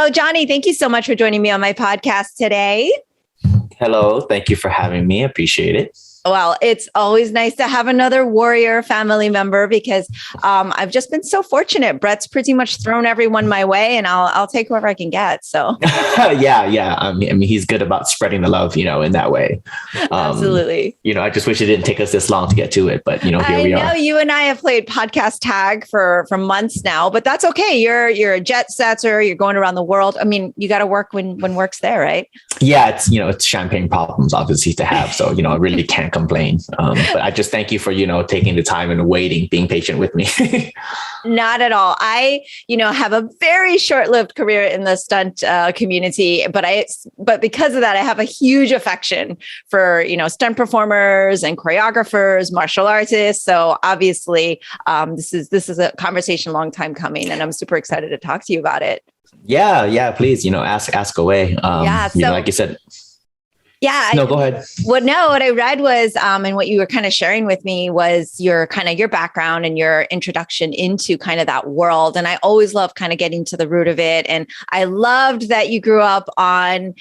So, Johnny, thank you so much for joining me on my podcast today. Hello. Thank you for having me. Appreciate it. Well, it's always nice to have another Warrior family member because I've just been so fortunate. Brett's pretty much thrown everyone my way, and I'll take whoever I can get. So yeah. I mean, he's good about spreading the love, in that way. Absolutely. I just wish it didn't take us this long to get to it, but here we are. I know you and I have played podcast tag for months now, but that's okay. You're a jet setter. You're going around the world. I mean, you got to work when work's there, right? Yeah, it's champagne problems obviously to have. So I really can't complain. But I just thank you for taking the time and waiting, being patient with me. Not at all. I have a very short-lived career in the stunt community, but because of that, I have a huge affection for stunt performers and choreographers, martial artists. So obviously, this is a conversation a long time coming, and I'm super excited to talk to you about it. Yeah. Please, ask away. Like you said. Yeah. No, go ahead. What I read was, and what you were kind of sharing with me was your background and your introduction into kind of that world. And I always love kind of getting to the root of it. And I loved that you grew up on,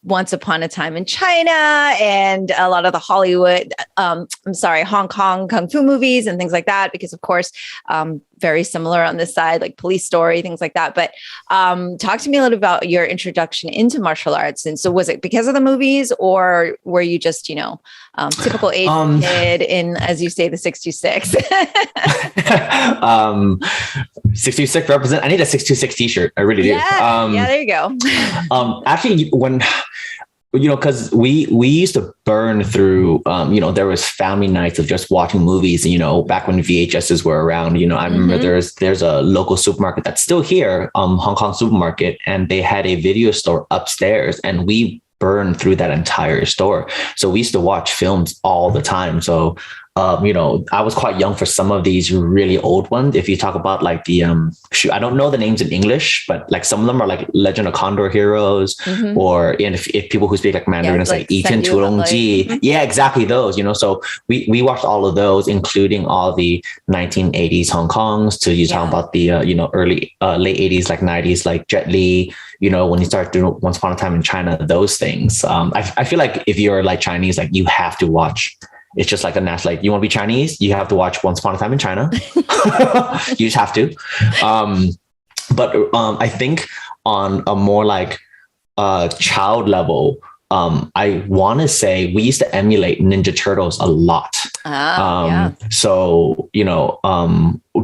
Once Upon a Time in China and a lot of the Hong Kong Kung Fu movies and things like that, because of course, very similar on this side, like Police Story, things like that. But talk to me a little about your introduction into martial arts. And so was it because of the movies, or were you just, typical Asian kid in, as you say, the 626? 626 represent. I need a 626 t-shirt. I really do. Yeah, there you go. Actually, because we used to burn through, there was family nights of just watching movies, back when VHSs were around. I remember there's a local supermarket that's still here, Hong Kong supermarket, and they had a video store upstairs, and we burned through that entire store. So we used to watch films all the time. So I was quite young for some of these really old ones. If you talk about like the, I don't know the names in English, but like some of them are like Legend of Condor Heroes, or if people who speak like Mandarin, it's like Yichen Tulongji. Yeah, exactly those, So we watched all of those, including all the 1980s Hong Kongs to you talking about the, early, late 80s, like 90s, like Jet Li, when you start doing Once Upon a Time in China, those things. I feel like if you're like Chinese, like you have to watch. It's just like a national, like you want to be Chinese, you have to watch Once Upon a Time in China. You just have to. But I think on a more like child level, I want to say we used to emulate Ninja Turtles a lot. So,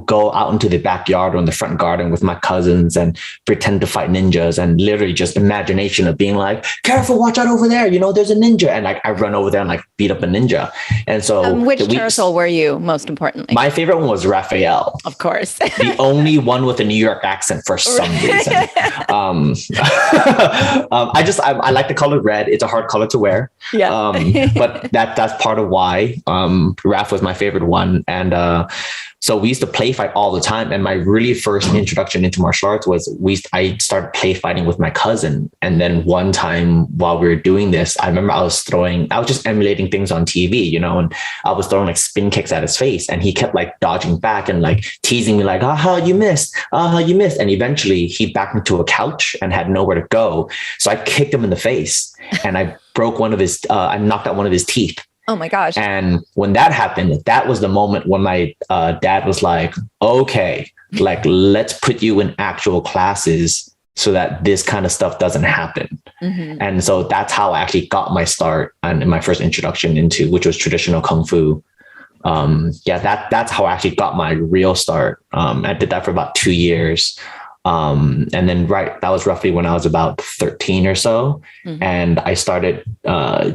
go out into the backyard or in the front garden with my cousins and pretend to fight ninjas, and literally just imagination of being like, careful, watch out over there. There's a ninja. And like, I run over there and like beat up a ninja. And so which turtle were you most importantly? My favorite one was Raphael. Of course. The only one with a New York accent for some reason. I like the color red. It's a hard color to wear. Yeah. But that's part of why Raph was my favorite one. And so we used to play fight all the time. And my really first introduction into martial arts was I started play fighting with my cousin. And then one time while we were doing this, I remember I was just emulating things on TV, and I was throwing like spin kicks at his face, and he kept like dodging back and like teasing me like, you missed. And eventually he backed me to a couch and had nowhere to go. So I kicked him in the face and I broke I knocked out one of his teeth. Oh my gosh. And when that happened, that was the moment when my dad was like, okay, like, let's put you in actual classes so that this kind of stuff doesn't happen. And so that's how I actually got my start and my first introduction into, which was traditional Kung Fu. That's how I actually got my real start. I did that for about 2 years. And then that was roughly when I was about 13 or so. And I started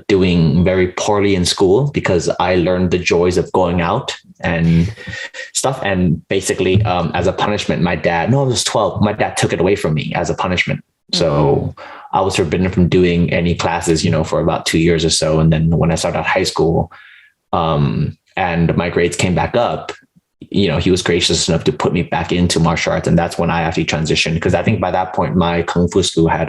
doing very poorly in school because I learned the joys of going out and stuff. And basically, as a punishment, I was 12. My dad took it away from me as a punishment. So I was forbidden from doing any classes, for about 2 years or so. And then when I started high school, and my grades came back up, he was gracious enough to put me back into martial arts. And that's when I actually transitioned, because I think by that point, my Kung Fu school had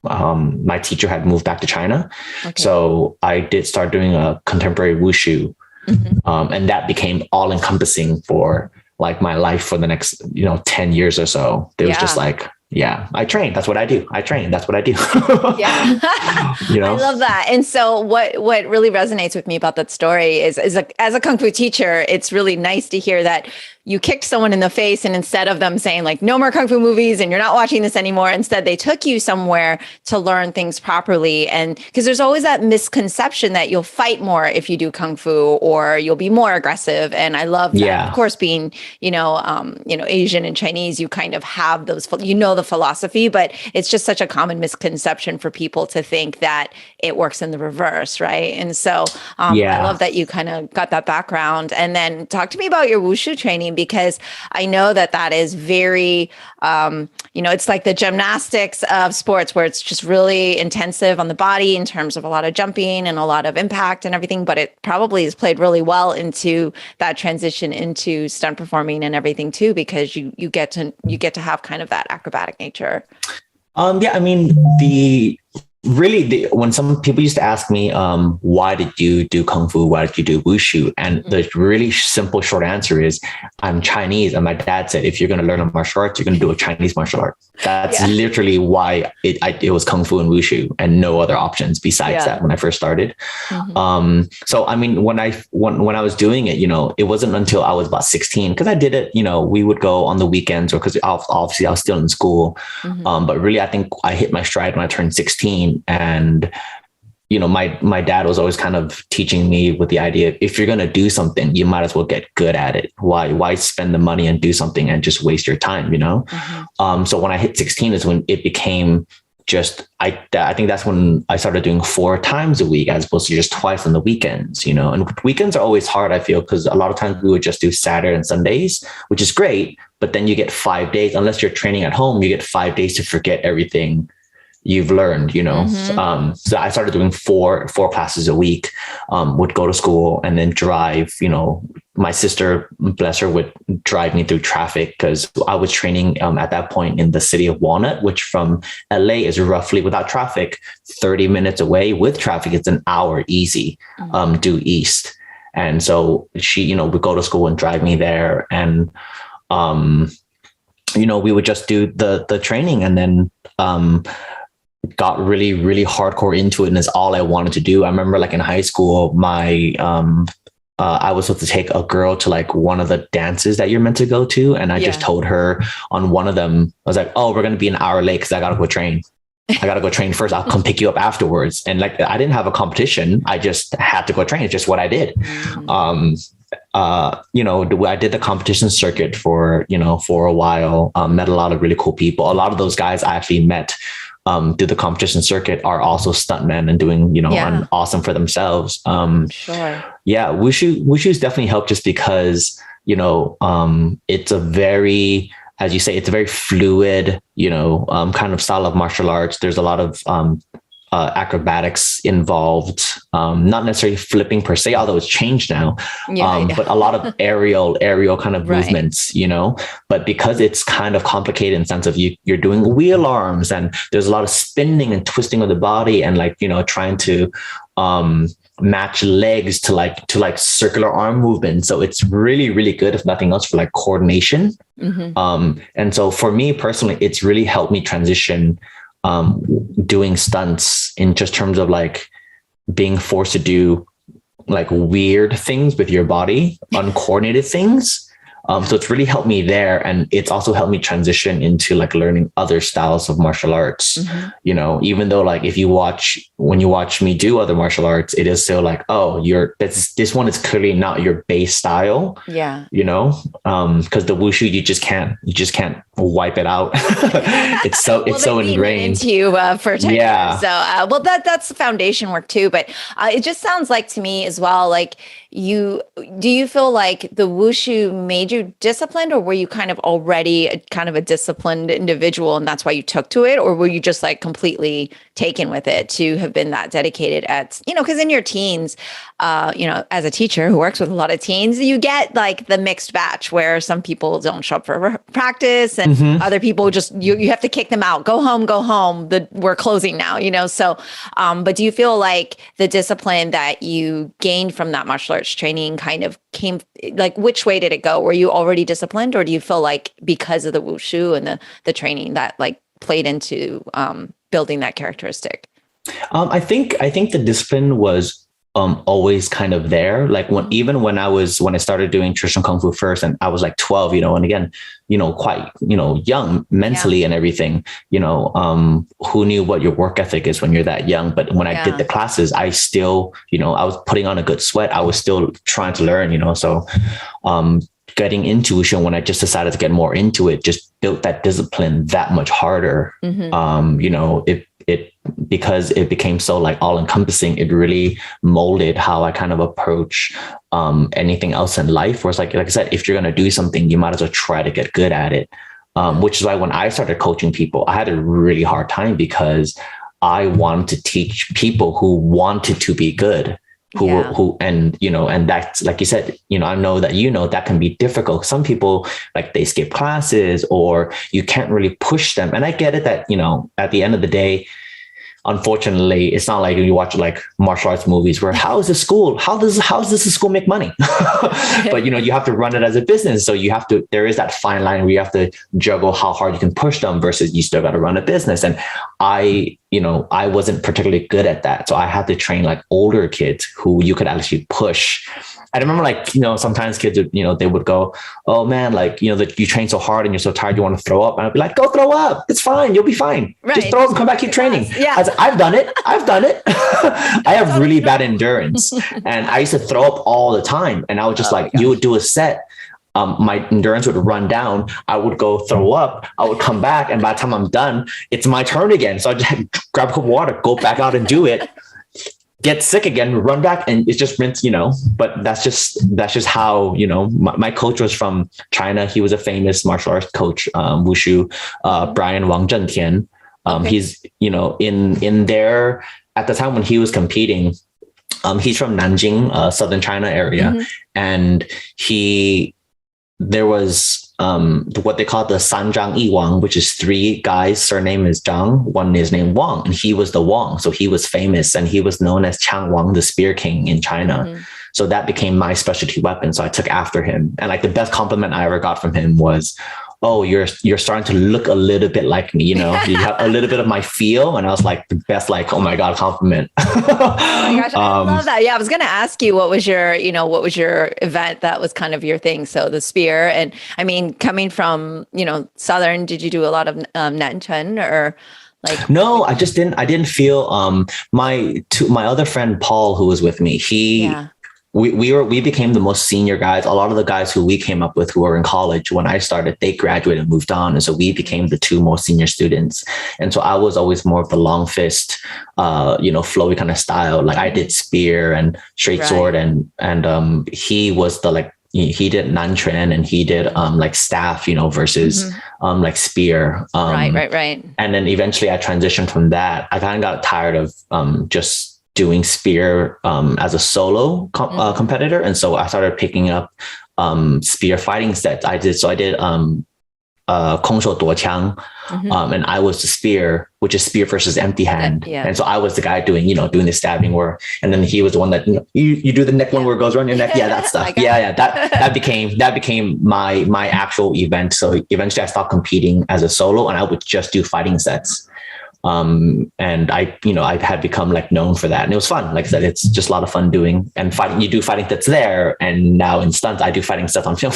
my teacher had moved back to China. Okay. So I did start doing a contemporary Wushu. And that became all encompassing for like my life for the next, 10 years or so. It was just like, yeah, I train. That's what I do. I train. That's what I do. Yeah. I love that. And so what really resonates with me about that story is as a Kung Fu teacher, it's really nice to hear that you kicked someone in the face, and instead of them saying like, no more Kung Fu movies and you're not watching this anymore, instead they took you somewhere to learn things properly. And because there's always that misconception that you'll fight more if you do Kung Fu, or you'll be more aggressive. And I love that. Yeah. Of course, being, Asian and Chinese, you kind of have those, the philosophy, but it's just such a common misconception for people to think that it works in the reverse. Right. And so I love that you kind of got that background. And then talk to me about your Wushu training, because I know that is very, it's like the gymnastics of sports, where it's just really intensive on the body in terms of a lot of jumping and a lot of impact and everything, but it probably has played really well into that transition into stunt performing and everything too, because you get to have kind of that acrobatic nature. I mean, when some people used to ask me, why did you do Kung Fu? Why did you do Wushu? And the really simple short answer is, I'm Chinese. And my dad said, if you're going to learn a martial arts, you're going to do a Chinese martial art. That's literally why it was Kung Fu and Wushu, and no other options besides that when I first started. So, I mean, when I was doing it, it wasn't until I was about 16, because I did it, we would go on the weekends, or because obviously I was still in school. But really, I think I hit my stride when I turned 16. And, my dad was always kind of teaching me with the idea, if you're going to do something, you might as well get good at it. Why spend the money and do something and just waste your time, So when I hit 16 is when it became just, I think that's when I started doing 4 times a week as opposed to just twice on the weekends, and weekends are always hard, I feel, because a lot of times we would just do Saturday and Sundays, which is great. But then you get 5 days, unless you're training at home, you get 5 days to forget everything you've learned, So I started doing four classes a week, would go to school and then drive, my sister, bless her, would drive me through traffic, because I was training at that point in the city of Walnut, which from LA is roughly, without traffic, 30 minutes away. With traffic, it's an hour easy, due east. And so she, would go to school and drive me there. And, we would just do the training, and then, got really, really hardcore into it. And it's all I wanted to do. I remember like in high school, I was supposed to take a girl to like one of the dances that you're meant to go to. And I just told her on one of them, I was like, oh, we're going to be an hour late because I got to go train. I got to go train first. I'll come pick you up afterwards. And like, I didn't have a competition. I just had to go train. It's just what I did. I did the competition circuit for a while, met a lot of really cool people. A lot of those guys I actually met through the competition circuit are also stuntmen and doing, and awesome for themselves. Sure. Yeah. Wushu's definitely helped, just because, it's a very, as you say, it's a very fluid, kind of style of martial arts. There's a lot of, acrobatics involved, not necessarily flipping per se, although it's changed now, but a lot of aerial kind of movements, but because it's kind of complicated in the sense of you're doing wheel arms, and there's a lot of spinning and twisting of the body, and like, trying to, match legs to circular arm movement. So it's really, really good, if nothing else, for like coordination. And so for me personally, it's really helped me transition doing stunts in just terms of like being forced to do like weird things with your body, uncoordinated things. So it's really helped me there. And it's also helped me transition into like learning other styles of martial arts, even though like when you watch me do other martial arts, it is still like, oh, this one is clearly not your base style. Yeah. Because the Wushu, you just can't wipe it out. It's so ingrained into you for 10 years. So, that's the foundation work too. But it just sounds like to me as well, like do you feel like the Wushu made you disciplined, or were you kind of already a disciplined individual and that's why you took to it? Or were you just like completely taken with it to have been that dedicated at, because in your teens, as a teacher who works with a lot of teens, you get like the mixed batch where some people don't show up for practice and other people just, you have to kick them out, go home, we're closing now, so, but do you feel like the discipline that you gained from that martial arts arts training kind of came, like, which way did it go? Were you already disciplined, or do you feel like because of the wushu and the training that like played into building that characteristic? I think the discipline was always kind of there. Like even when I started doing traditional kung fu first, and I was like 12, and again, quite, young mentally and everything, who knew what your work ethic is when you're that young. But when I did the classes, I still, I was putting on a good sweat. I was still trying to learn, so getting into Wushu, when I just decided to get more into it, just built that discipline that much harder. It because it became so like all encompassing, it really molded how I kind of approach anything else in life. Whereas like I said, if you're going to do something, you might as well try to get good at it. Which is why when I started coaching people, I had a really hard time because I wanted to teach people who wanted to be good. And that's, like you said, I know that, that can be difficult. Some people, like, they skip classes or you can't really push them. And I get it that, at the end of the day, unfortunately, it's not like you watch like martial arts movies where how is this school? How does this school make money? But, you have to run it as a business. So there is that fine line where you have to juggle how hard you can push them versus you still got to run a business. And I wasn't particularly good at that. So I had to train like older kids who you could actually push. I remember like, sometimes kids would, they would go, oh man, like, that you train so hard and you're so tired, you want to throw up. And I'd be like, go throw up. It's fine. You'll be fine. Right. Just throw up and come back, keep training. Yeah. I was like, I've done it. I have really bad endurance. And I used to throw up all the time. And I would just you would do a set. My endurance would run down. I would go throw up. I would come back. And by the time I'm done, it's my turn again. So I just grab a cup of water, go back out and do it. Get sick again, run back, and it's just rinse, but that's just how, my coach was from China. He was a famous martial arts coach, Wushu, Brian Wang Zhentian. He's, in there at the time when he was competing, he's from Nanjing, Southern China area. And there was, what they call the San Zhang Yi Wang, which is three guys, surname is Zhang, one is named Wang, and he was the Wang. So he was famous and he was known as Chang Wang, the Spear King in China. So that became my specialty weapon. So I took after him. And like the best compliment I ever got from him was, oh, you're starting to look a little bit like me, you have a little bit of my feel. And I was like the best, like, oh my God, compliment. Oh my gosh, I love that. Yeah, I was going to ask you, what was your event that was kind of your thing? So the spear. And I mean, coming from, Southern, did you do a lot of Nanchen or like? No, I didn't feel, my other friend, Paul, who was with me, we became the most senior guys. A lot of the guys who we came up with who were in college when I started, they graduated and moved on. And so we became the two most senior students. And so I was always more of the long fist, flowy kind of style. Like I did spear and straight sword and he was the he did Nanchuan and he did like staff, versus like spear. Right. And then eventually I transitioned from that. I kind of got tired of just doing spear as a solo competitor. And so I started picking up spear fighting sets. I did Kong Shou Duo Qiang, and I was the spear, which is spear versus empty hand. And so I was the guy doing the stabbing work. And then he was the one that, you do the neck one where it goes around your neck. Yeah, that stuff. That became my actual event. So eventually I stopped competing as a solo and I would just do fighting sets. And I had become like known for that. And it was fun. Like I said, it's just a lot of fun doing and fighting. You do fighting that's there. And now in stunts, I do fighting stuff on film.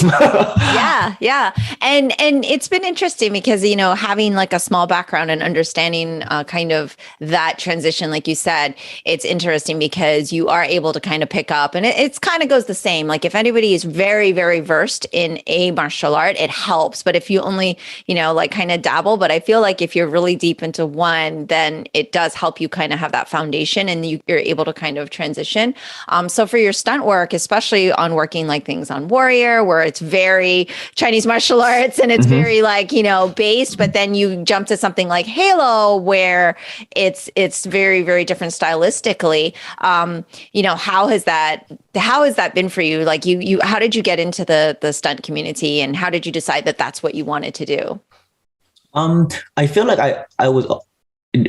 Yeah. And it's been interesting because, having like a small background and understanding kind of that transition, like you said, it's interesting because you are able to kind of pick up and it's kind of goes the same. Like if anybody is very, very versed in a martial art, it helps. But if you only, like kind of dabble, but I feel like if you're really deep into one, then it does help you kind of have that foundation and you're able to kind of transition. So for your stunt work, especially on working like things on Warrior, where it's very Chinese martial arts and it's very like, based, but then you jump to something like Halo, where it's very, very different stylistically. How has that been for you? Like how did you get into the stunt community and how did you decide that that's what you wanted to do? I feel like I was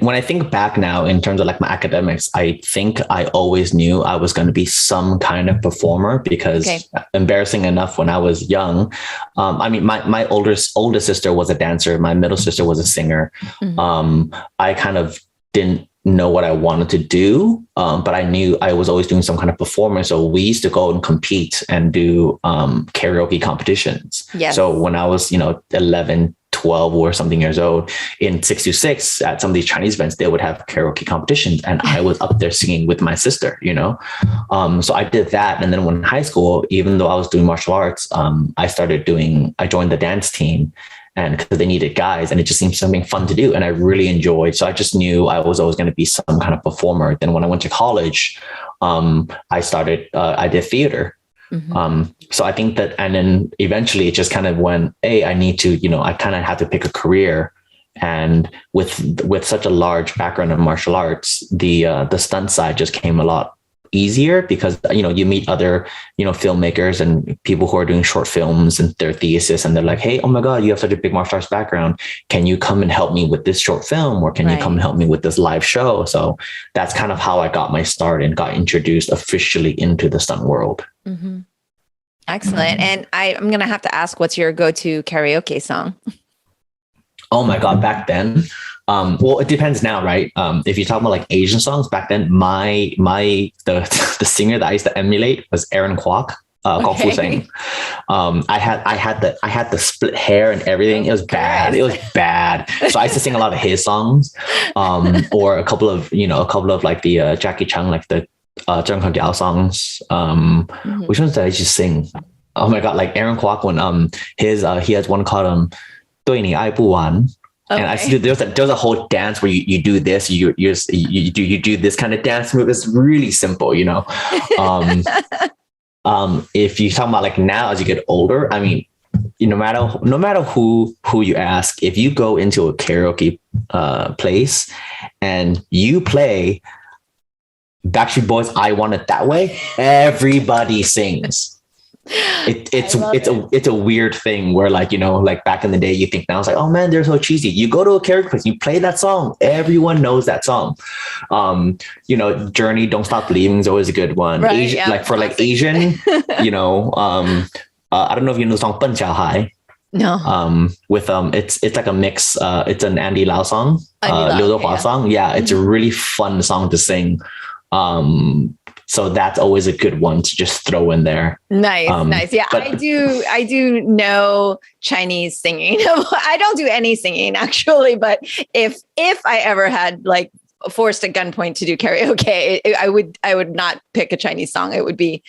when I think back now in terms of like my academics, I think I always knew I was going to be some kind of performer because embarrassing enough, when I was young, I mean, my older sister was a dancer. My middle sister was a singer. I kind of didn't know what I wanted to do, but I knew I was always doing some kind of performance. So we used to go and compete and do karaoke competitions. Yes. So when I was, 11, 12 or something years old in 626 at some of these Chinese events, they would have karaoke competitions and I was up there singing with my sister, so I did that. And then when in high school, even though I was doing martial arts, I joined the dance team, and because they needed guys and it just seemed something fun to do. And I really enjoyed, so I just knew I was always going to be some kind of performer. Then when I went to college, I did theater. So I think that, and then eventually it just kind of went, hey, I need to, I kind of had to pick a career. And with such a large background in martial arts, the stunt side just came a lot easier because, you meet other, filmmakers and people who are doing short films and their thesis, and they're like, hey, oh my God, you have such a big martial arts background. Can you come and help me with this short film? Or can you come and help me with this live show? So that's kind of how I got my start and got introduced officially into the stunt world. Excellent. And I'm going to have to ask, what's your go-to karaoke song? Oh my God, back then. Well, it depends now, right? If you're talking about like Asian songs, back then, the singer that I used to emulate was Aaron Kwok, Kwok Fu Seng. I had the split hair and everything. It was bad. It was bad. So I used to sing a lot of his songs, or a couple of like the Jackie Chung, like the Zheng Hengjiao songs. Which ones did I just sing? Oh my God, like Aaron Kwok, when he has one called 对你爱不完. And I see there's a whole dance where you do this, you do this kind of dance move. It's really simple, If you talk about like now as you get older, I mean, no matter who you ask, if you go into a karaoke place and you play Backstreet Boys, I Want It That Way, everybody sings. It's a weird thing where like, like back in the day, you think now it's like, oh man, they're so cheesy. You go to a karaoke place, you play that song, everyone knows that song. Journey, Don't Stop Believing is always a good one. Right, Asian, like for like Asian, I don't know if you know the song 笨小孩. No. With it's like a mix. It's an Andy Lau song, Liu Dehua song. Yeah, it's a really fun song to sing. So that's always a good one to just throw in there. Nice. Yeah, but I do know Chinese singing. I don't do any singing actually, but if I ever had like forced at gunpoint to do karaoke, I would not pick a Chinese song. It would be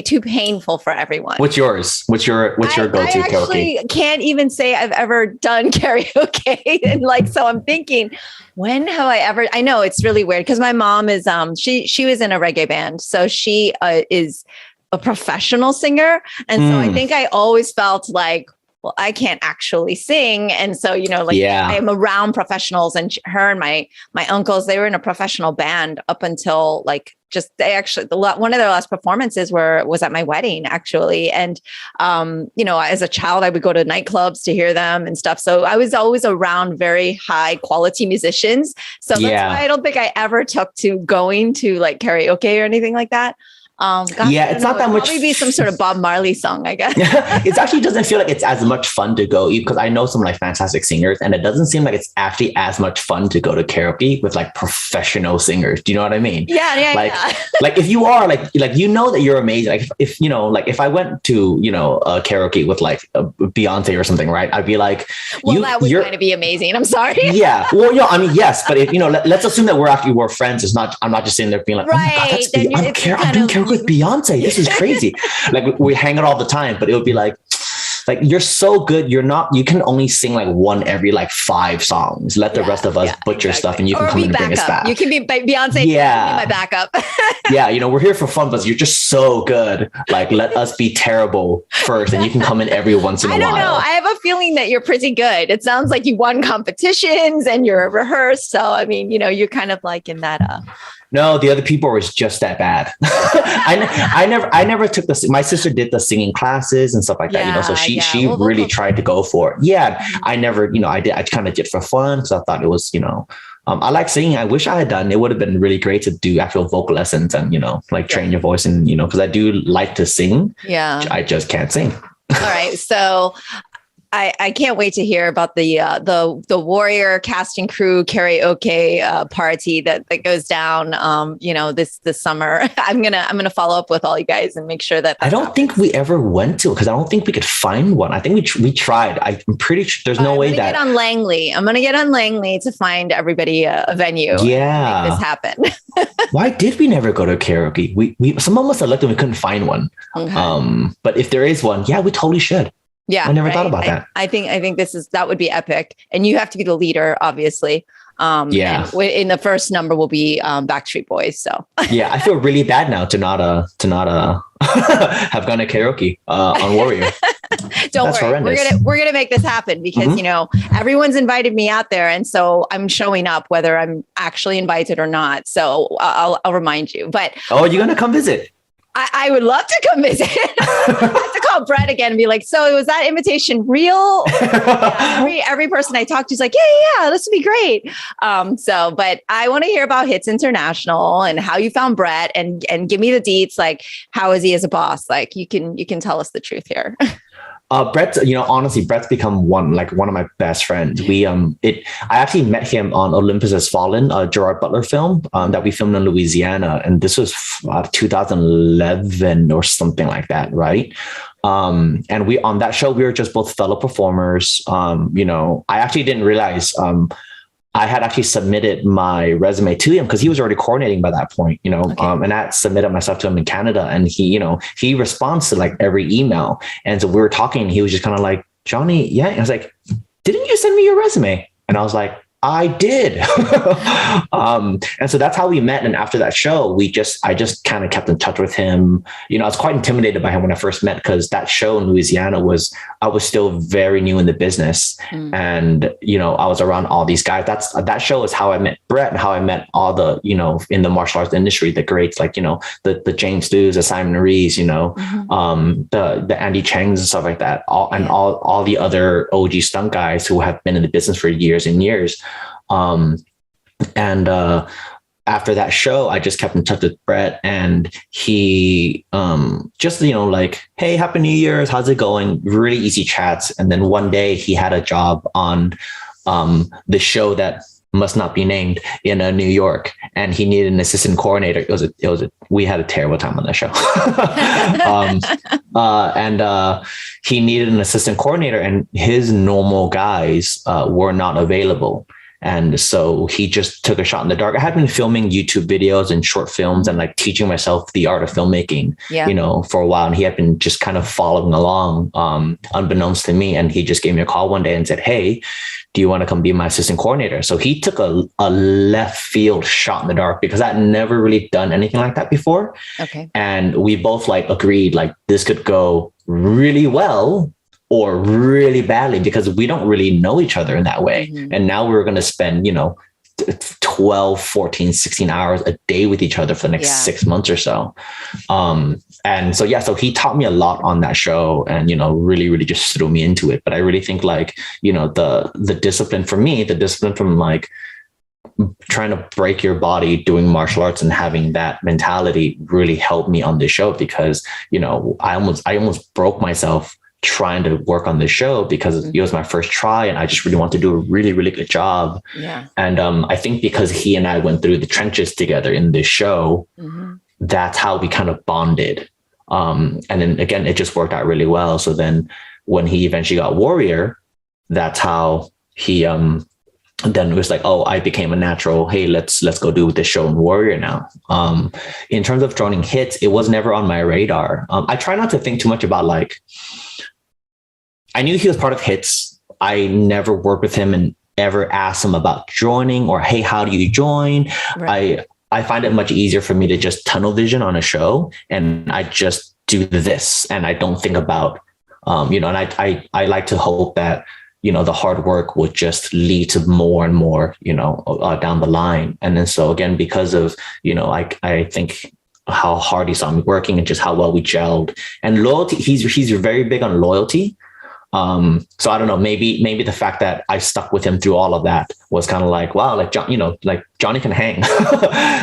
too painful for everyone. What's yours? What's your go-to karaoke? I actually can't even say I've ever done karaoke. And like, so I'm thinking, when have I ever? I know it's really weird because my mom is she was in a reggae band, so she is a professional singer, and so I think I always felt like, well, I can't actually sing. And so, I'm around professionals, and her and my uncles, they were in a professional band up until like, one of their last performances was at my wedding actually. And, as a child, I would go to nightclubs to hear them and stuff. So I was always around very high quality musicians. So that's why I don't think I ever took to going to like karaoke or anything like that. It's not that much. Probably be some sort of Bob Marley song, I guess. It actually doesn't feel like it's as much fun to go, because I know some like fantastic singers, and it doesn't seem like it's actually as much fun to go to karaoke with like professional singers. Do you know what I mean? Yeah. Like if you are like that you're amazing. Like if I went to a karaoke with like a Beyonce or something, right? I'd be like, that would kind of be amazing. I'm sorry. Yeah. Well, I mean, yes, but if let's assume that we're friends. I'm not just sitting there being like, right. Oh my God, I'm doing karaoke with Beyonce. This is crazy. Like we hang out all the time, but it would be like you're so good. You can only sing like one every like 5 songs. Let the rest of us butcher stuff, and you can come and bring us back. You can be Beyonce. Yeah. Be my backup. Yeah. We're here for fun, but you're just so good. Like let us be terrible first, and you can come in every once in a while. I don't know. I have a feeling that you're pretty good. It sounds like you won competitions and you're rehearsed. So, I mean, you're kind of like in that, No, the other people was just that bad. I never took my sister did the singing classes and stuff like that, so she really tried to go for it. Yeah. I never, I kind of did for fun because I thought it was, I like singing. I wish I had done. It would have been really great to do actual vocal lessons and, like train your voice and, because I do like to sing. Yeah. I just can't sing. All right. So I can't wait to hear about the Warrior cast and crew karaoke party that goes down this summer. I'm gonna follow up with all you guys and make sure that I don't think we ever went to, because I don't think we could find one. I think we tried. I'm pretty sure there's no way that I'm gonna get on Langley to find everybody a venue. Yeah, and make this happen. Why did we never go to karaoke? We someone must have looked and we couldn't find one. Okay. But if there is one, yeah, we totally should. Yeah, I never thought about that. I think that would be epic, and you have to be the leader, obviously. Yeah. And in the first number will be Backstreet Boys. So yeah, I feel really bad now to not have gone to karaoke on Warrior. Don't worry, horrendous. we're gonna make this happen because everyone's invited me out there, and so I'm showing up whether I'm actually invited or not. So I'll remind you. But you're gonna come visit. I would love to come visit. I have to call Brett again and be like, so was that invitation real? Every person I talk to is like, yeah, this would be great. But I want to hear about Hitz International and how you found Brett and give me the deets. Like, how is he as a boss? Like you can tell us the truth here. Brett's, honestly, Brett's become one of my best friends. I actually met him on Olympus Has Fallen, a Gerard Butler film that we filmed in Louisiana. And this was 2011 or something like that. Right. And we, on that show, we were just both fellow performers. I actually didn't realize, I had actually submitted my resume to him because he was already coordinating by that point, okay. And I submitted myself to him in Canada, and he responds to like every email. And so we were talking, and he was just kind of like, Johnny, yeah. And I was like, didn't you send me your resume? And I was like, I did. And so that's how we met. And after that show, I just kind of kept in touch with him. I was quite intimidated by him when I first met, because that show in Louisiana I was still very new in the business. And, I was around all these guys. That show is how I met Brett and how I met all the, in the martial arts industry, the greats, like, the James Dews, the Simon Rees, the Andy Changs and stuff like that. All the other OG stunt guys who have been in the business for years and years. After that show, I just kept in touch with Brett, and he just, like, hey, Happy New Year's, how's it going? Really easy chats. And then one day he had a job on the show that must not be named in New York, and he needed an assistant coordinator. We had a terrible time on that show. And he needed an assistant coordinator, and his normal guys were not available. And so he just took a shot in the dark. I had been filming YouTube videos and short films and like teaching myself the art of filmmaking, for a while. And he had been just kind of following along, unbeknownst to me. And he just gave me a call one day and said, hey, do you want to come be my assistant coordinator? So he took a left field shot in the dark, because I'd never really done anything like that before. Okay. And we both like agreed, like, this could go really well or really badly, because we don't really know each other in that way. Mm-hmm. And now we're going to spend, 12, 14, 16 hours a day with each other for the next 6 months or so. And so, so he taught me a lot on that show, and, really, really just threw me into it. But I really think like, the discipline for me, the discipline from like trying to break your body doing martial arts and having that mentality really helped me on this show, because, I almost broke myself trying to work on this show, because it was my first try and I just really want to do a really, really good job. Yeah. And I think because he and I went through the trenches together in this show, that's how we kind of bonded. And then again, it just worked out really well. So then when he eventually got Warrior, that's how he then it was like, oh, I became a natural. Hey, let's go do this show in Warrior now. In terms of joining Hitz, it was never on my radar. I try not to think too much about like, I knew he was part of Hitz. I never worked with him and ever asked him about joining or, hey, how do you join? Right. I find it much easier for me to just tunnel vision on a show, and I just do this and I don't think about, and I like to hope that, the hard work would just lead to more and more, down the line. And then, so again, because of, I think how hard he saw me working and just how well we gelled, and loyalty, he's very big on loyalty. So I don't know, maybe the fact that I stuck with him through all of that was kind of like, wow, like John, like Johnny can hang.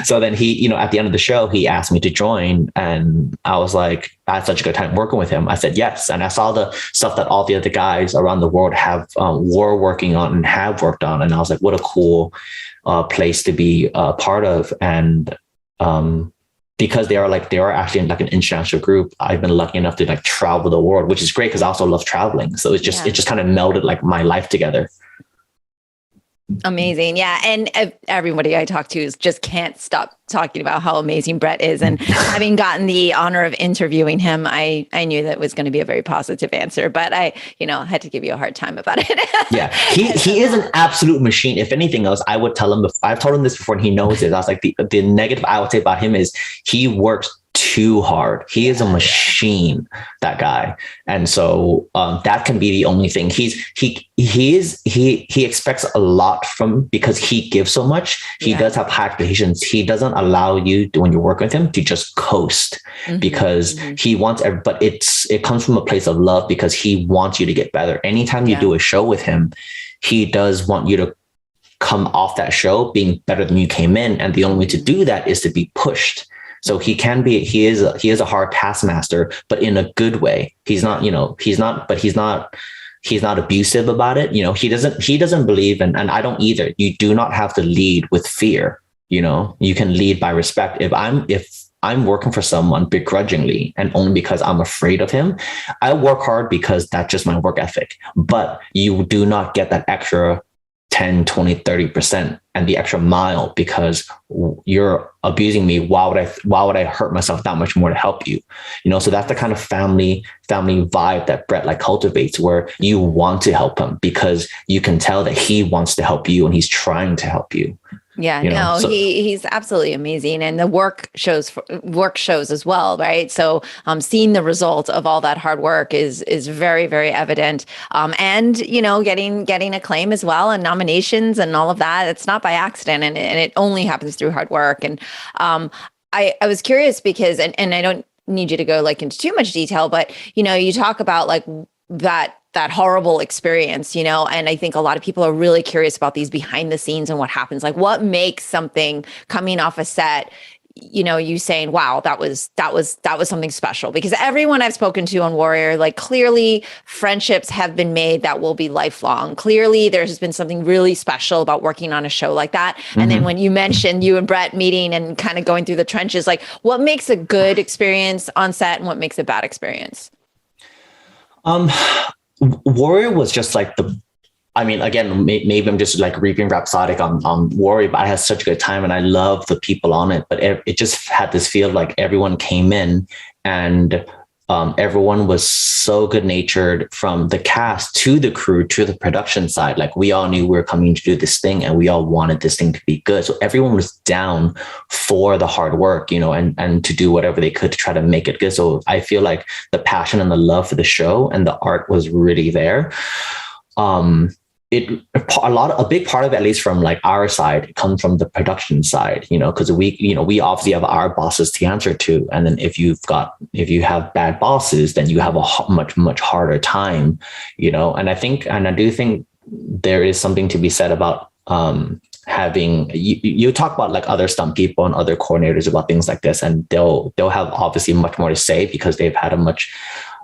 So then he, at the end of the show, he asked me to join, and I was like, I had such a good time working with him. I said yes, and I saw the stuff that all the other guys around the world were working on and have worked on, and I was like, what a cool place to be part of. And because they are actually in like an international group, I've been lucky enough to like travel the world, which is great because I also love traveling. So it just kind of melded like my life together. Amazing. Yeah. And everybody I talk to just can't stop talking about how amazing Brett is. And having gotten the honor of interviewing him, I knew that was going to be a very positive answer, but I had to give you a hard time about it. Yeah. He is an absolute machine. If anything else, I would tell him, I've told him this before and he knows it. I was like, the negative I would say about him is he works too hard. He is a machine, that guy. And so that can be the only thing. He expects a lot from, because he gives so much. He does have high expectations. He doesn't allow you when you work with him to just coast, because he wants but it comes from a place of love, because he wants you to get better. Anytime you do a show with him, he does want you to come off that show being better than you came in. And the only way to do that is to be pushed. So he is a hard taskmaster, but in a good way. He's not abusive about it. He doesn't believe in, and I don't either. You do not have to lead with fear. You can lead by respect. If I'm working for someone begrudgingly and only because I'm afraid of him, I work hard because that's just my work ethic. But you do not get that extra 10, 20, 30% and the extra mile because you're abusing me. Why would I hurt myself that much more to help you? So that's the kind of family vibe that Brett like cultivates, where you want to help him because you can tell that he wants to help you and he's trying to help you. Yeah, he's absolutely amazing. And the work shows as well, right? So seeing the result of all that hard work is very, very evident. And, getting acclaim as well and nominations and all of that, it's not by accident, and it only happens through hard work. And I was curious because, and I don't need you to go like into too much detail, but, you talk about like that horrible experience, and I think a lot of people are really curious about these behind the scenes and what happens, like what makes something coming off a set, you saying, wow, that was something special. Because everyone I've spoken to on Warrior, like clearly friendships have been made that will be lifelong. Clearly there's been something really special about working on a show like that. And then when you mentioned you and Brett meeting and kind of going through the trenches, like what makes a good experience on set and what makes a bad experience? Warrior was just like again, maybe I'm just like reaping rhapsodic on Warrior, but I had such a good time and I love the people on it. But it just had this feel like everyone came in and everyone was so good natured, from the cast to the crew to the production side. Like we all knew we were coming to do this thing and we all wanted this thing to be good. So everyone was down for the hard work, and to do whatever they could to try to make it good. So I feel like the passion and the love for the show and the art was really there. A big part of it, at least from like our side, comes from the production side, because we obviously have our bosses to answer to. And then if you have bad bosses, then you have a much harder time, and I do think there is something to be said about, having, you talk about like other stunt people and other coordinators about things like this, and they'll have obviously much more to say because they've had a much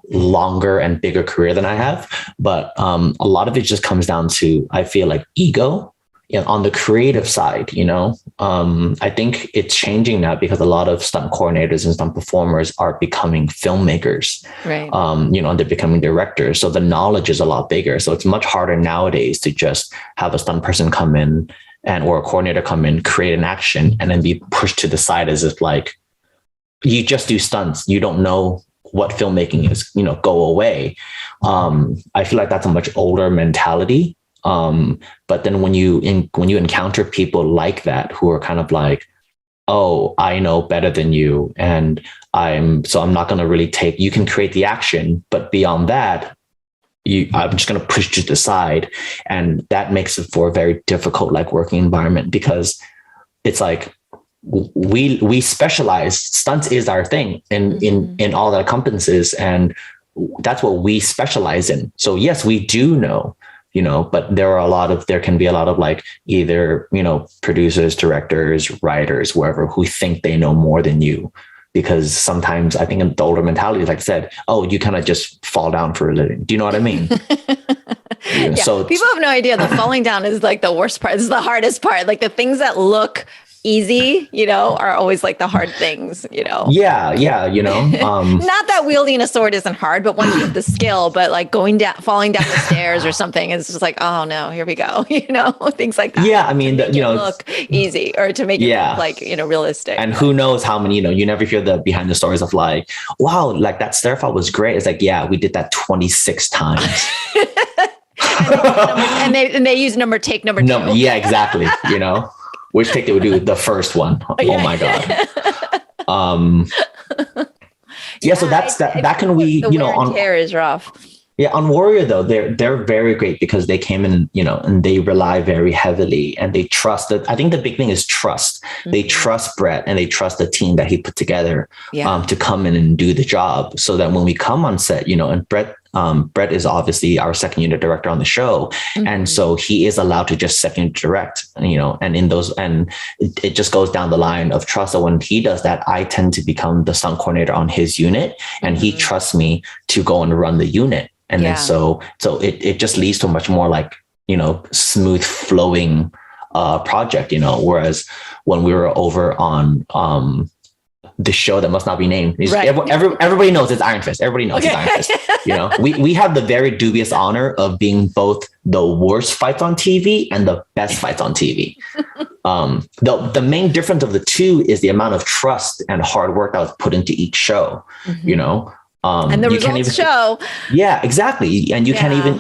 longer and bigger career than I have. But a lot of it just comes down to, I feel like, ego on the creative side. I think it's changing now because a lot of stunt coordinators and stunt performers are becoming filmmakers, right? And they're becoming directors. So the knowledge is a lot bigger. So it's much harder nowadays to just have a stunt person come in or a coordinator come in, create an action, and then be pushed to the side as if like, you just do stunts. You don't know what filmmaking is, go away. I feel like that's a much older mentality. But then when you encounter people like that, who are kind of like, oh, I know better than you, and I'm not going to really you can create the action, but beyond that, I'm just going to push you to the side. And that makes it for a very difficult like working environment, because it's like, we specialize. Stunts is our thing in all that encompasses, and that's what we specialize in. So yes, we do know, but there can be a lot of like either, producers, directors, writers, whoever, who think they know more than you. Because sometimes I think in the older mentality, like I said, oh, you kind of just fall down for a living. Do you know what I mean? Yeah. So people have no idea that falling down is like the worst part. It's the hardest part. Like the things that look easy, are always like the hard things, Yeah. Not that wielding a sword isn't hard, but once you have the skill, but like falling down the stairs or something, it's just like, oh no, here we go, things like that. Yeah. I mean, look easy or to make it look like, realistic. And who knows how many, you never hear the behind the stories of like, wow, like that stair fall was great. It's like, yeah, we did that 26 times. and they use take number 2. Yeah, exactly. Which take they would do the first one. Oh my God. So that can be, on tear is rough. Yeah. On Warrior though, they're very great because they came in, and they rely very heavily and they trust that. I think the big thing is trust. Mm-hmm. They trust Brett and they trust the team that he put together to come in and do the job, so that when we come on set, and Brett is obviously our second unit director on the show. Mm-hmm. And so he is allowed to just second direct, and in those, and it just goes down the line of trust. So when he does that, I tend to become the stunt coordinator on his unit, and he trusts me to go and run the unit. And then so it just leads to a much more like, smooth flowing project, whereas when we were over on the show that must not be named, right. Everybody knows it's Iron Fist. Everybody knows it's Iron Fist. We have the very dubious honor of being both the worst fights on TV and the best fights on TV. The main difference of the two is the amount of trust and hard work that was put into each show. Mm-hmm. And the results show. Yeah, exactly. And you can't even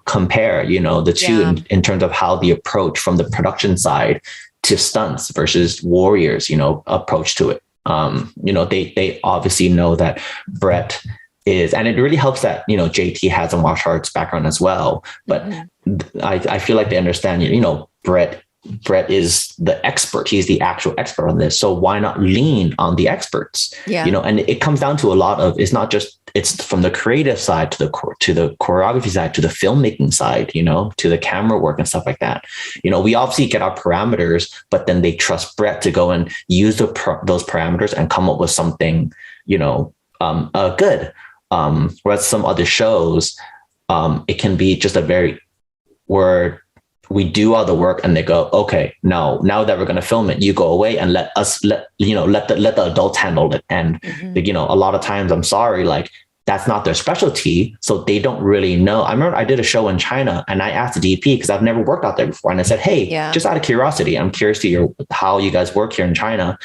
compare, the two in terms of how the approach from the production side to Stunts versus Warrior's, approach to it. They obviously know that Brett is, and it really helps that, JT has a martial arts background as well. But I feel like they understand, Brett is the expert. He's the actual expert on this. So why not lean on the experts? Yeah. And it comes down to a lot of, it's from the creative side to the choreography side, to the filmmaking side, to the camera work and stuff like that. We obviously get our parameters, but then they trust Brett to go and use those parameters and come up with something, good. Whereas some other shows, it can be just where we do all the work and they go, okay, now that we're going to film it, you go away and let the adults handle it. And, a lot of times, I'm sorry, like that's not their specialty. So they don't really know. I remember I did a show in China and I asked the DP because I've never worked out there before. And I said, hey, just out of curiosity, I'm curious to hear how you guys work here in China.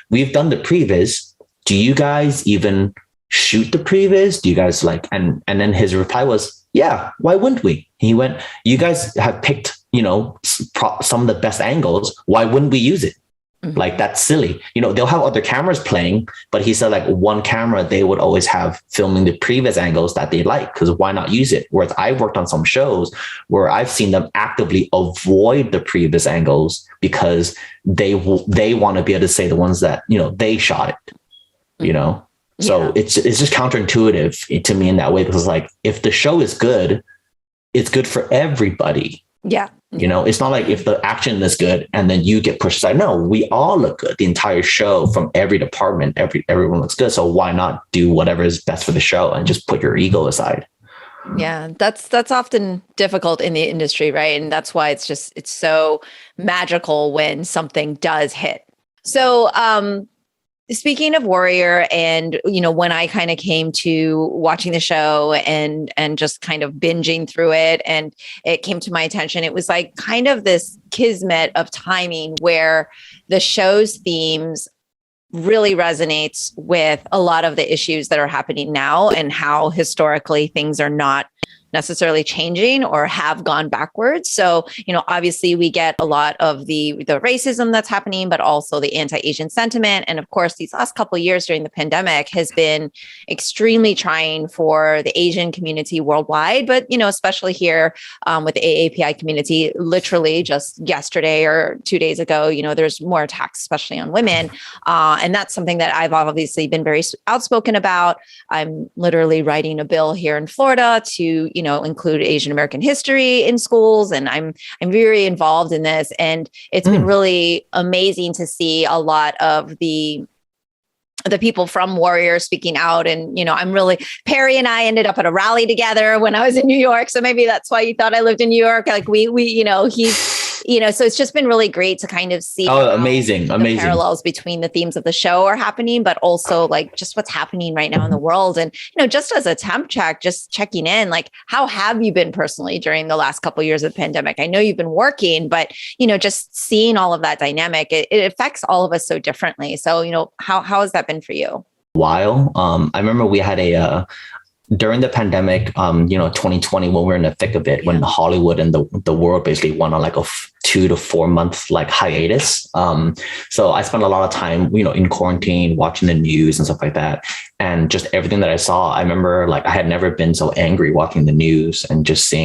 We've done the previs. Do you guys even shoot the previs? Do you guys and then his reply was, yeah, why wouldn't we? He went, you guys have picked, some of the best angles. Why wouldn't we use it? Mm-hmm. Like, that's silly. They'll have other cameras playing, but he said like one camera, they would always have filming the previous angles that they like, because why not use it? Whereas I've worked on some shows where I've seen them actively avoid the previous angles because they want to be able to say the ones that, they shot it, So it's just counterintuitive to me in that way, because like, if the show is good, it's good for everybody. Yeah. It's not like if the action is good and then you get pushed aside. No, we all look good. The entire show, from every department, everyone looks good. So why not do whatever is best for the show and just put your ego aside? Yeah, that's often difficult in the industry, right? And that's why it's so magical when something does hit. So, speaking of Warrior, and when I kind of came to watching the show and just kind of binging through it, and it came to my attention, it was like kind of this kismet of timing where the show's themes really resonates with a lot of the issues that are happening now, and how historically things are not necessarily changing or have gone backwards. So, obviously we get a lot of the racism that's happening, but also the anti-Asian sentiment. And of course, these last couple of years during the pandemic has been extremely trying for the Asian community worldwide, but, especially here with the AAPI community. Literally just yesterday or 2 days ago, there's more attacks, especially on women. And that's something that I've obviously been very outspoken about. I'm literally writing a bill here in Florida to, include Asian American history in schools. And I'm very involved in this. And it's been really amazing to see a lot of the people from Warrior speaking out. And, Perry and I ended up at a rally together when I was in New York. So maybe that's why you thought I lived in New York. Like so it's just been really great to kind of see amazing parallels between the themes of the show are happening, but also like just what's happening right now in the world. And, just as a temp check, just checking in, like, how have you been personally during the last couple of years of the pandemic? I know you've been working, but, just seeing all of that dynamic, it affects all of us so differently. So, how has that been for you? While I remember we had during the pandemic, 2020, when we were in the thick of it, when Hollywood and the world basically went on like a 2 to 4 month like hiatus. So I spent a lot of time, in quarantine, watching the news and stuff like that. And just everything that I saw, I remember like I had never been so angry watching the news and just seeing,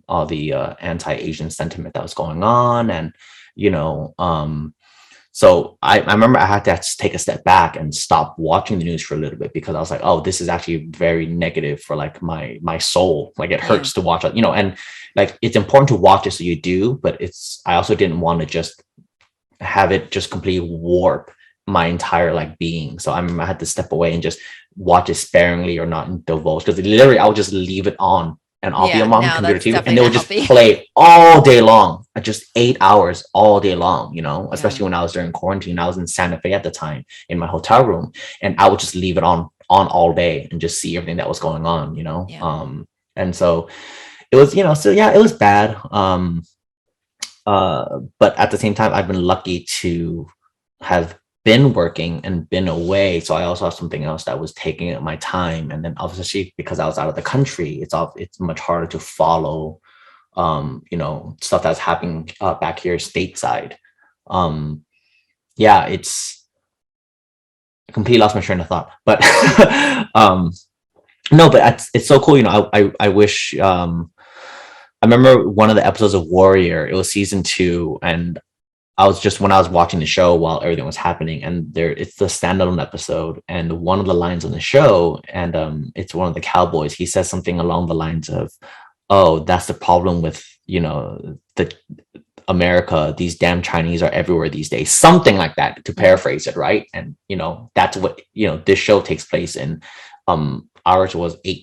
all the anti-Asian sentiment that was going on. And, so I remember I had to take a step back and stop watching the news for a little bit, because I was like, oh, this is actually very negative for like my soul. Like it hurts to watch it, and like it's important to watch it, so you do, but I also didn't want to just have it just completely warp my entire like being. So I remember I had to step away and just watch it sparingly or not divulge, because literally I would just leave it on and I'll be on computer TV, and they would just play all day long, just 8 hours all day long, especially when I was during quarantine. I was in Santa Fe at the time in my hotel room, and I would just leave it on all day and just see everything that was going on, and so it was, it was bad. But at the same time, I've been lucky to have been working and been away, so I also have something else that was taking up my time. And then obviously because I was out of the country, it's much harder to follow stuff that's happening back here stateside. It's I completely lost my train of thought, but no, but it's so cool. I wish I remember one of the episodes of Warrior, it was season 2, and when I was watching the show while everything was happening, and it's the standalone episode, and one of the lines on the show, and it's one of the cowboys, he says something along the lines of, oh, that's the problem with, the America, these damn Chinese are everywhere these days, something like that, to paraphrase it, right? And, that's what, this show takes place in. Ours was early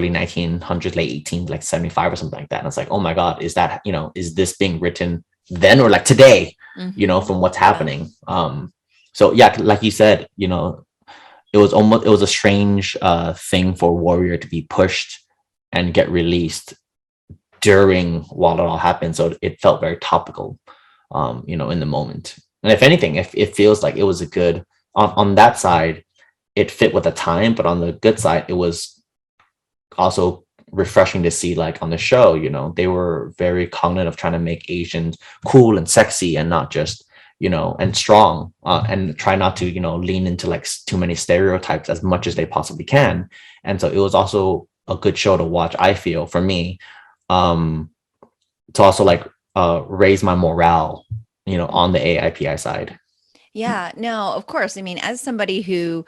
1900s, late 18s, like 75 or something like that. And it's like, oh my God, is that, is this being written then or like today, from what's happening? So yeah, like you said, it was a strange thing for Warrior to be pushed and get released while it all happened. So it felt very topical, in the moment. And if anything, it feels like it was a good, on that side, it fit with the time, but on the good side, it was also refreshing to see, like on the show, they were very cognizant of trying to make Asians cool and sexy and not just, and strong, and try not to, lean into like too many stereotypes as much as they possibly can. And so it was also a good show to watch, I feel, for me, to also like raise my morale, on the AIPI side. Yeah, no, of course. I mean, as somebody who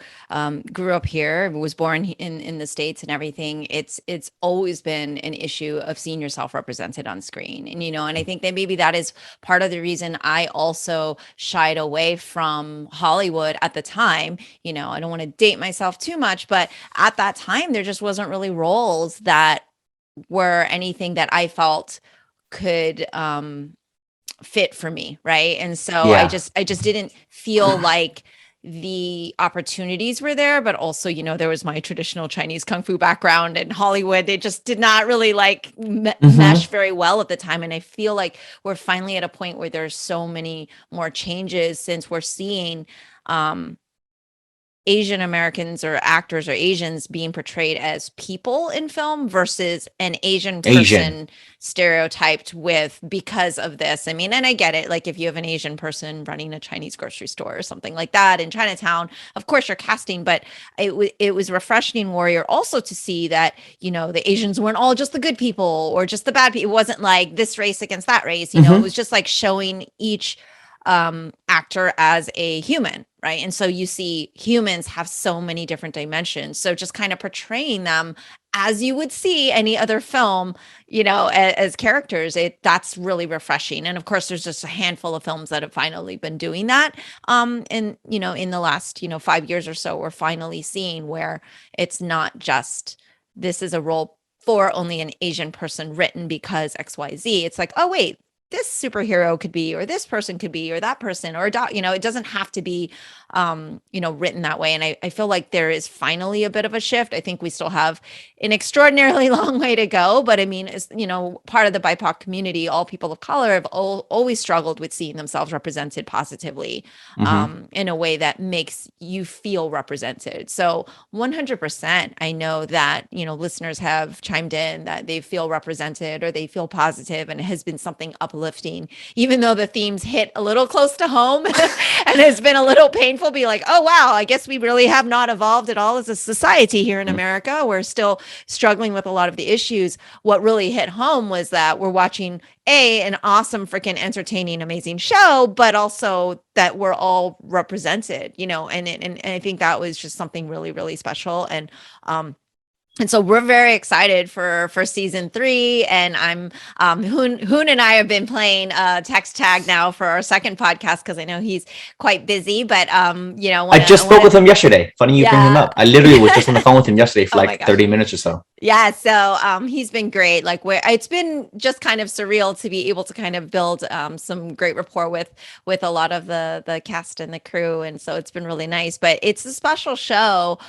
grew up here, was born in the States and everything, it's always been an issue of seeing yourself represented on screen. And, and I think that maybe that is part of the reason I also shied away from Hollywood at the time. I don't want to date myself too much, but at that time, there just wasn't really roles that were anything that I felt could fit for me, right? And so I just didn't feel like the opportunities were there, but also, there was my traditional Chinese kung fu background in Hollywood. They just did not really like mesh very well at the time. And I feel like we're finally at a point where there's so many more changes, since we're seeing Asian Americans or actors or Asians being portrayed as people in film versus an Asian person stereotyped with because of this. I mean, and I get it. Like if you have an Asian person running a Chinese grocery store or something like that in Chinatown, of course you're casting, but it was refreshing, Warrior, also to see that, you know, the Asians weren't all just the good people or just the bad people. It wasn't like this race against that race, you know, it was just like showing each actor as a human, right? And so you see humans have so many different dimensions. So just kind of portraying them as you would see any other film, you know, as characters, that's really refreshing. And of course, there's just a handful of films that have finally been doing that. And you know, in the last, you know, 5 years or so, we're finally seeing where it's not just this is a role for only an Asian person written because XYZ. It's like, oh wait, this superhero could be, or this person could be, or that person, or you know, it doesn't have to be, you know, written that way. And I feel like there is finally a bit of a shift. I think we still have an extraordinarily long way to go, but I mean, as you know, part of the BIPOC community, all people of color have always struggled with seeing themselves represented positively, in a way that makes you feel represented. So 100%, I know that, you know, listeners have chimed in that they feel represented or they feel positive, and it has been something uplifting, even though the themes hit a little close to home and it's been a little painful. Be like, oh wow, I guess we really have not evolved at all as a society here in America. We're still struggling with a lot of the issues. What really hit home was that we're watching an awesome, freaking entertaining, amazing show, but also that we're all represented, you know, and I think that was just something really, really special. And so we're very excited for season 3. And I'm Hoon and I have been playing text tag now for our second podcast because I know he's quite busy. But you know, I just spoke with him yesterday. Funny you bring him up. I literally was just on the phone with him yesterday for like 30 minutes or so. Yeah, so he's been great. Like it's been just kind of surreal to be able to kind of build some great rapport with a lot of the cast and the crew, and so it's been really nice. But it's a special show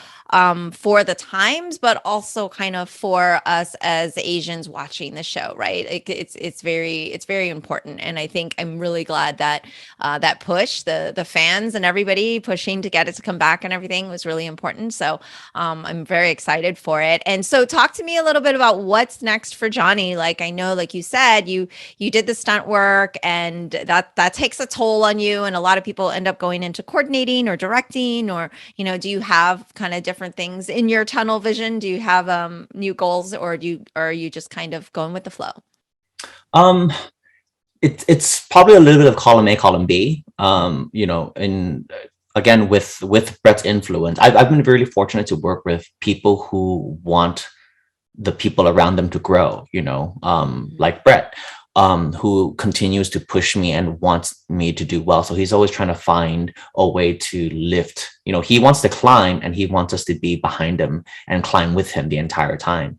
for the times, but also kind of for us as Asians watching the show, right? It's very important, and I think I'm really glad that that push, the fans and everybody pushing to get it to come back and everything was really important. So I'm very excited for it. And so talk to me a little bit about what's next for Johnny. Like I know, like you said, you did the stunt work, and that takes a toll on you. And a lot of people end up going into coordinating or directing, or you know, do you have kind of different things in your tunnel vision? Do you have new goals, or are you just kind of going with the flow? It's probably a little bit of column A, column B. You know, and again with Brett's influence, I've been really fortunate to work with people who want the people around them to grow, you know, like Brett, who continues to push me and wants me to do well. So he's always trying to find a way to lift, you know, he wants to climb and he wants us to be behind him and climb with him the entire time.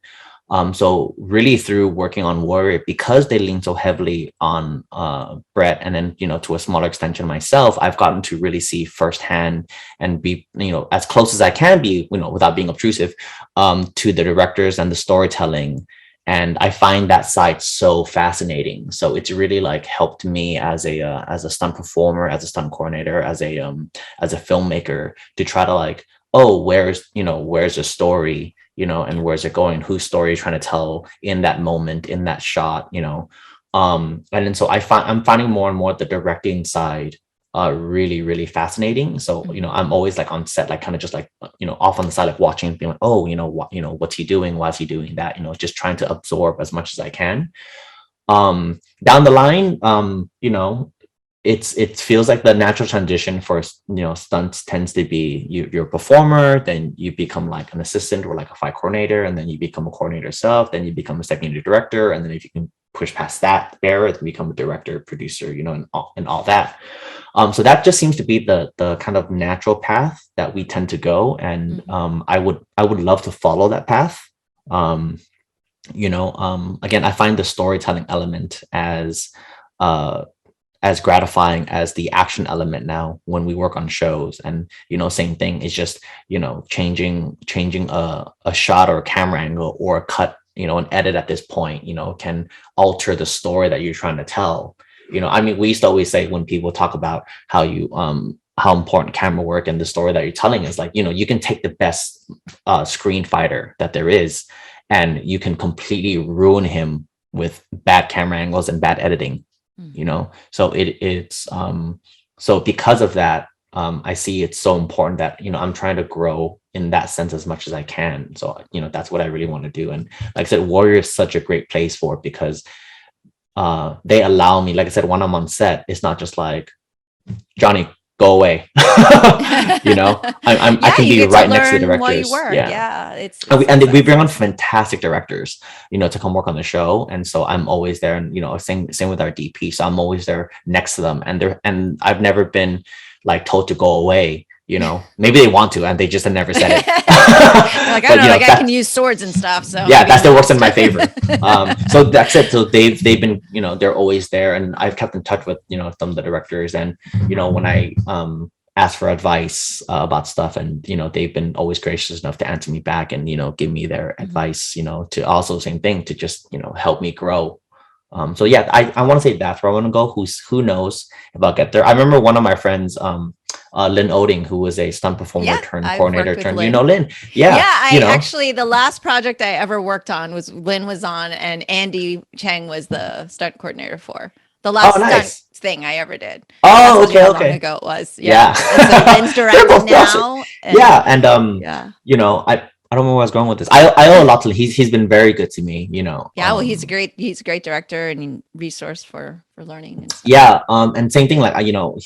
So really through working on Warrior, because they lean so heavily on Brett, and then, you know, to a smaller extension myself, I've gotten to really see firsthand and be, you know, as close as I can be, you know, without being obtrusive, to the directors and the storytelling. And I find that side so fascinating. So it's really like helped me as a stunt performer, as a stunt coordinator, as a filmmaker, to try to like, oh, where's the story, you know, and where's it going? Whose story are you trying to tell in that moment, in that shot, you know? And then so I'm finding more and more the directing side really, really fascinating. So, you know, I'm always like on set, like kind of just like, you know, off on the side, like watching, being like, oh, you know, what's he doing? Why is he doing that? You know, just trying to absorb as much as I can. Down the line, you know, it feels like the natural transition for, you know, stunts tends to be you're a performer, then you become like an assistant or like a fight coordinator, and then you become a coordinator yourself, then you become a secondary director, and then if you can push past that barrier, then become a director, producer, you know, and all that. So that just seems to be the kind of natural path that we tend to go, and I would love to follow that path. You know, again, I find the storytelling element as gratifying as the action element now when we work on shows. And, you know, same thing is just, you know, changing a shot or a camera angle or a cut, you know, an edit at this point, you know, can alter the story that you're trying to tell. You know, I mean, we used to always say when people talk about how you how important camera work and the story that you're telling is. Like, you know, you can take the best screen fighter that there is, and you can completely ruin him with bad camera angles and bad editing, you know? So it's so because of that, I see it's so important that, you know, I'm trying to grow in that sense as much as I can. So, you know, that's what I really want to do. And like I said, Warrior is such a great place for it, because they allow me, like I said, when I'm on set, it's not just like, Johnny, go away. You know, I can be right next to the directors. And we bring on fantastic directors, you know, to come work on the show. And so I'm always there, and, you know, same with our DP. So I'm always there next to them, and I've never been like told to go away. You know, maybe they want to, and they just have never said it. Like, I don't know, like, I can use swords and stuff. So yeah, that still works in my favor. So that's it. So they've been, you know, they're always there, and I've kept in touch with, you know, some of the directors, and, you know, when I ask for advice about stuff, and, you know, they've been always gracious enough to answer me back, and, you know, give me their advice, you know, to also same thing, to just, you know, help me grow. So yeah, I want to say that's where I want to go. Who knows if I'll get there. I remember one of my friends, Lynn Oding, who was a stunt performer turned coordinator turned, you know, Lynn. Actually, the last project I ever worked on was Lynn was on, and Andy Chang was the stunt coordinator for the last stunt thing I ever did. Oh, okay, how long ago it was. And so Lynn's directing now. And, you know, I don't know where I was going with this. I owe a lot to him. He's been very good to me, you know. Yeah, well, he's a great director and resource for learning and stuff. Yeah, and same thing, like, you know,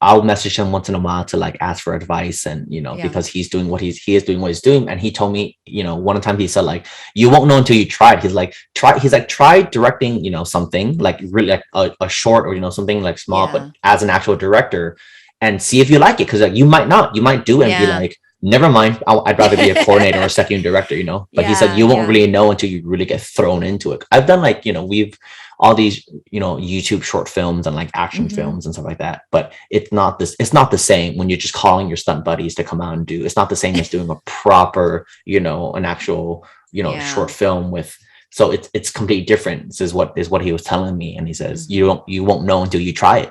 I'll message him once in a while to like ask for advice, and, you know, because he's doing what he is doing what he's doing. And he told me, you know, one time he said, like, you won't know until you try it. Try directing, you know, something like really like a short, or, you know, something like small, but as an actual director, and see if you like it, because like, you might do it and be like, never mind, I'd rather be a coordinator or a second director, you know. But he said you won't really know until you really get thrown into it. I've done, like, you know, we've all these, you know, YouTube short films and like action films and stuff like that, but it's not the same when you're just calling your stunt buddies to come out and do. It's not the same as doing a proper, you know, an actual, you know, short film with. So it's completely different. This is what he was telling me, and he says you won't know until you try it.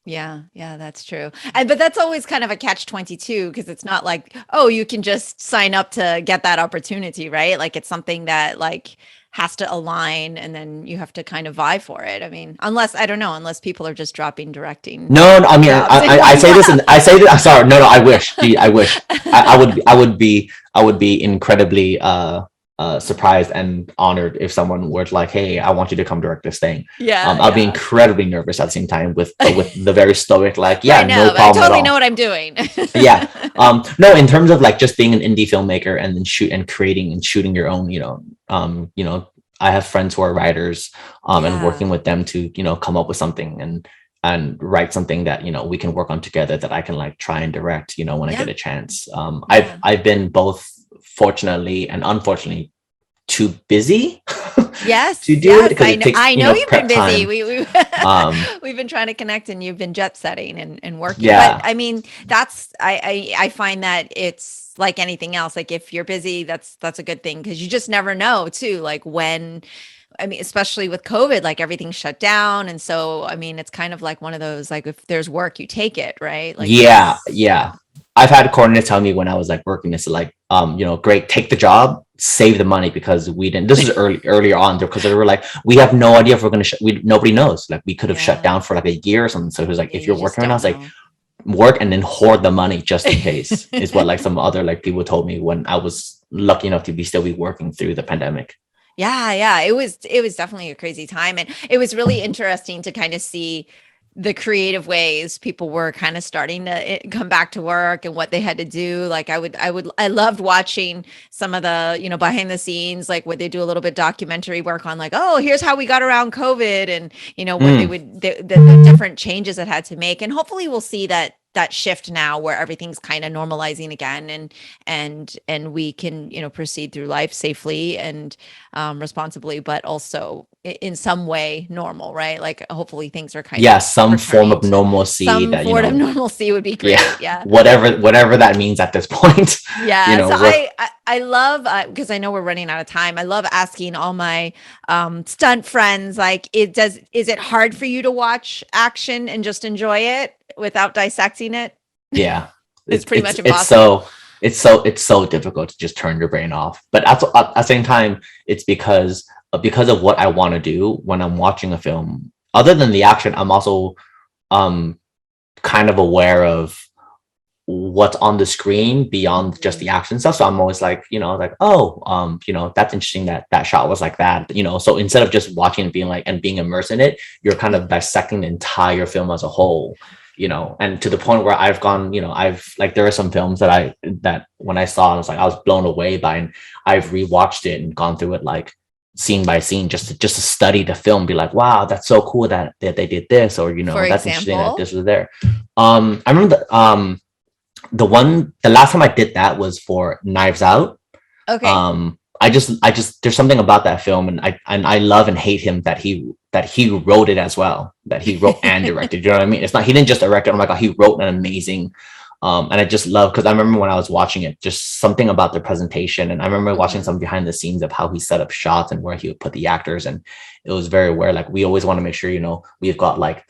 Yeah, that's true. But that's always kind of a catch-22, because it's not like, oh, you can just sign up to get that opportunity, right? Like, it's something that like has to align, and then you have to kind of vie for it. I mean, unless people are just dropping directing. No, I mean, I say this, and I say that. I'm sorry. No, I wish. I would be incredibly surprised and honored if someone were like, hey, I want you to come direct this thing. I'll be incredibly nervous at the same time with the very stoic, like, no problem. I totally know what I'm doing. No, in terms of like just being an indie filmmaker and then creating and shooting your own, you know, I have friends who are writers, and working with them to, you know, come up with something and write something that, you know, we can work on together, that I can like try and direct, you know, when I get a chance. I've been both, fortunately and unfortunately, too busy to do it. I know you've been busy. We've been trying to connect, and you've been jet setting and working. But I mean, that's I find that it's like anything else. Like, if you're busy, that's a good thing, because you just never know too, like when. I mean, especially with COVID, like everything's shut down. And so, I mean, it's kind of like one of those, like, if there's work, you take it, right? Like, I've had coordinators tell me when I was like working, it's like, you know, great, take the job, save the money, because we didn't, this is earlier on, because they were like, we have no idea if we're going to, nobody knows, like we could have shut down for like a year or something. So it was like, if you're working right now, it's like, work and then hoard the money just in case is what like some other like people told me when I was lucky enough to still be working through the pandemic. It was definitely a crazy time. And it was really interesting to kind of see the creative ways people were kind of starting to come back to work and what they had to do. Like I loved watching some of the, you know, behind the scenes, like where they do a little bit documentary work on like, oh, here's how we got around COVID, and, you know, what the different changes it had to make. And hopefully we'll see that shift now where everything's kind of normalizing again, and we can, you know, proceed through life safely and responsibly, but also in some way normal, right? Like hopefully things are kind of some form of normalcy. Some form of normalcy would be great. Whatever that means at this point. You know, so I love, because I know we're running out of time, I love asking all my stunt friends, like, is it hard for you to watch action and just enjoy it without dissecting it? Yeah. It's pretty much It's impossible. it's so difficult to just turn your brain off. But at the same time, it's because of what I want to do when I'm watching a film. Other than the action, I'm also um kind of aware of what's on the screen beyond just the action stuff. So I'm always like, like, oh, that's interesting that that shot was like that, So instead of just watching and being like and being immersed in it, you're kind of dissecting the entire film as a whole, and to the point where I've gone, I've like there are some films that when I saw it, I was like, I was blown away by, and I've rewatched it and gone through it like scene by scene just to study the film, be like, wow, that's so cool that they did this, or For that's interesting that example. this was there. I remember the last time I did that was for Knives Out. Okay. I just there's something about that film, and I love and hate him that he wrote it as well, that he wrote and directed. You know what I mean? It's not, he didn't just direct it. Oh my god, he wrote an amazing. And I just love, because I remember when I was watching it, just something about the presentation, and I remember watching some behind the scenes of how he set up shots and where he would put the actors, and it was very aware. Like, we always want to make sure, we've got like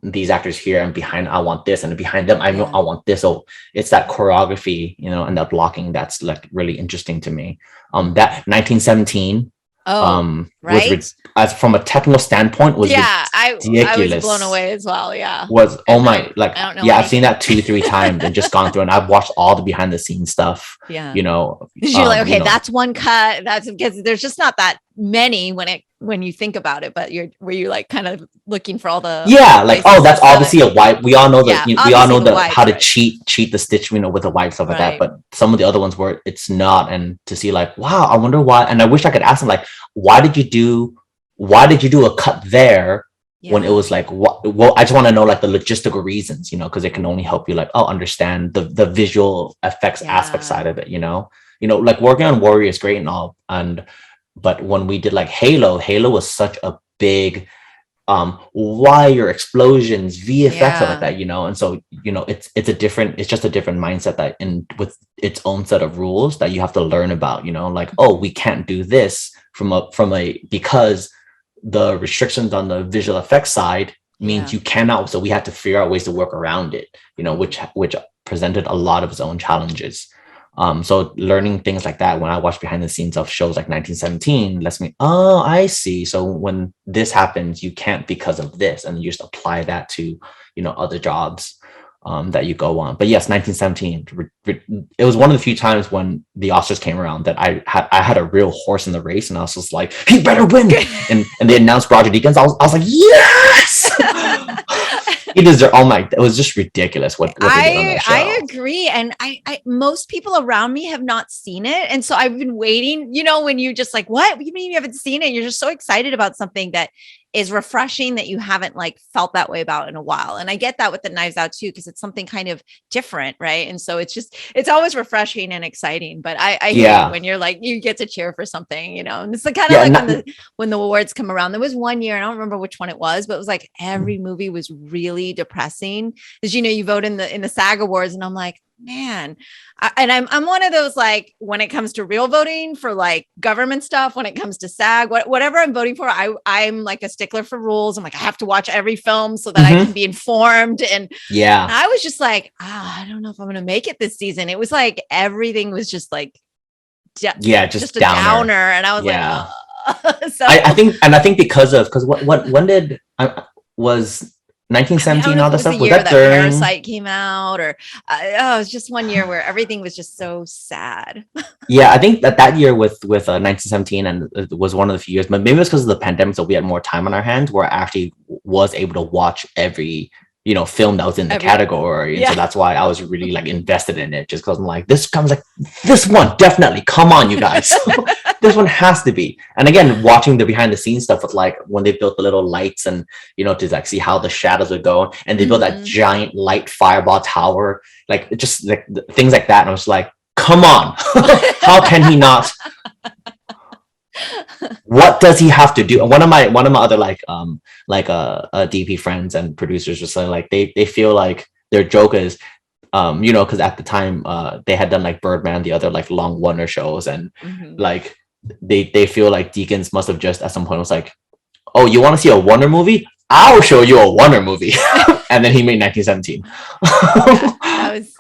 these actors here, and behind I want this, and behind them I know I want this. So it's that choreography, and that blocking that's like really interesting to me. That 1917 Right. was as from a technical standpoint was I was ridiculous. blown away as well. Yeah. Was, oh And my, like, I don't know yeah, I've seen anything. that 2-3 times and just gone through, and I've watched all the behind the scenes stuff. Yeah. You're You're like, okay, that's one cut. That's because there's just not that many when you think about it, but you're like kind of looking for all the like, oh, that's obviously a wipe. We all know that. We all know how to right. cheat the stitch, with a wipe, stuff like that. Right. But some of the other ones where it's not, and to see like, wow, I wonder why. And I wish I could ask them like, why did you do a cut there? When it was like, what? Well, I just want to know like the logistical reasons, because it can only help you like, understand the visual effects aspect side of it, like working on Warrior is great and all, but when we did like Halo was such a big wire explosions, VFX, stuff like that, and so it's just a different mindset that with its own set of rules that you have to learn about, like, oh, we can't do this from a because the restrictions on the visual effects side means you cannot, so we had to figure out ways to work around it, which presented a lot of its own challenges. So learning things like that when I watch behind the scenes of shows like 1917 lets me, oh, I see. So when this happens, you can't because of this, and you just apply that to, other jobs that you go on. But yes, 1917, it was one of the few times when the Oscars came around that I had a real horse in the race, and I was just like, he better win. and they announced Roger Deakins. I was like, yes. He deserved. Oh my! It was just ridiculous what they did on that show. I agree, and I most people around me have not seen it, and so I've been waiting. When you just like, what? You mean you haven't seen it? You're just so excited about something that is refreshing that you haven't like felt that way about in a while. And I get that with the Knives Out too, because it's something kind of different, right? And so it's always refreshing and exciting. But I hear when you're like, you get to cheer for something, and it's kind of like when the awards come around. There was one year, I don't remember which one it was, but it was like every movie was really depressing. Because you vote in the SAG Awards, and I'm like, man. I'm one of those, like, when it comes to real voting for like government stuff, when it comes to SAG, whatever I'm voting for, I'm like a stickler for rules. I'm like, I have to watch every film so that I can be informed. And I was just like, I don't know if I'm going to make it this season. It was like, everything was just like, just a downer. And I was like, so I think because when did was 1917 all the stuff was that during Parasite came out, or it was just one year where everything was just so sad. I think that year with 1917, and it was one of the few years, but maybe it was because of the pandemic, so we had more time on our hands where I actually was able to watch every film that was in the category, and so that's why I was really like invested in it, just because I'm like, this one definitely, come on, you guys. This one has to be. And again, watching the behind the scenes stuff with like when they built the little lights and to like see how the shadows would go, and they built that giant light fireball tower, like just like things like that, and I was like, come on. How can he not? What does he have to do? And one of my other DP friends and producers was saying like they feel like their joke is because at the time they had done like Birdman, the other like long Warner shows, and like they feel like Deakins must have just at some point was like, oh, you want to see a Warner movie? I'll show you a Warner movie. And then he made 1917. That was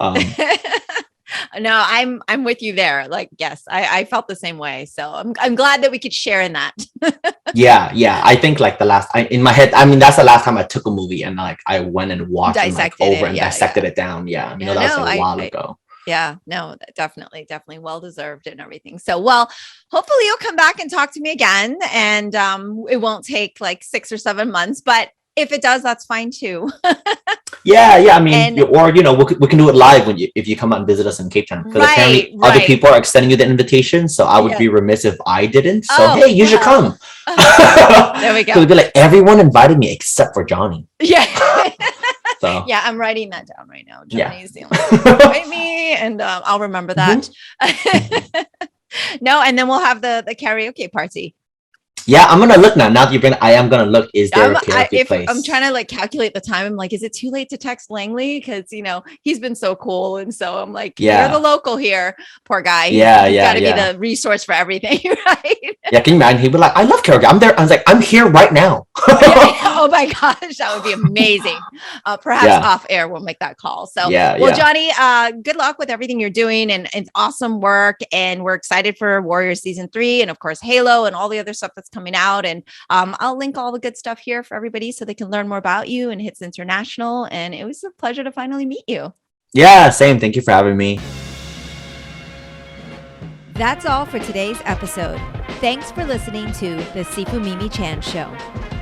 no, I'm with you there. Like, yes, I felt the same way. So I'm glad that we could share in that. Yeah. I think like in my head, I mean, that's the last time I took a movie and like I went and watched it like over and dissected it down. Yeah. You know, that was like a while ago. Yeah, no, definitely well deserved and everything. So, well, hopefully you'll come back and talk to me again, and it won't take like 6 or 7 months, but if it does, that's fine too. Yeah. I mean, or you know, we can do it live if you come out and visit us in Cape Town, because apparently other people are extending you the invitation. So I would be remiss if I didn't. So hey, you should come. There we go. So it'd be like everyone invited me except for Johnny. Yeah. So. Yeah, I'm writing that down right now. Johnny's the only one to invite me, and I'll remember that. No, and then we'll have the karaoke party. Yeah, I'm gonna look now. Now that you bring, I am gonna look. Is there a karaoke place? I'm trying to like calculate the time. I'm like, is it too late to text Langley? Because you know he's been so cool, and so I'm like, you're the local here, poor guy. He's got to be the resource for everything, right? Yeah, can you imagine? He'd be like, I love karaoke. I'm there. I was like, I'm here right now. Oh my gosh, that would be amazing. Perhaps off air we'll make that call. So Johnny, good luck with everything you're doing, and it's awesome work. And we're excited for Warrior season 3, and of course Halo and all the other stuff that's coming out. And I'll link all the good stuff here for everybody so they can learn more about you and Hitz International. And it was a pleasure to finally meet you. Yeah, same. Thank you for having me. That's all for today's episode. Thanks for listening to the Sifu Mimi Chan Show.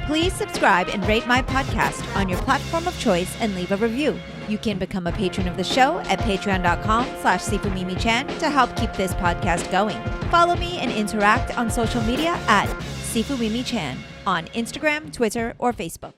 Please subscribe and rate my podcast on your platform of choice and leave a review. You can become a patron of the show at patreon.com/SifuMimiChan to help keep this podcast going. Follow me and interact on social media at Sifu Mimi Chan on Instagram, Twitter, or Facebook.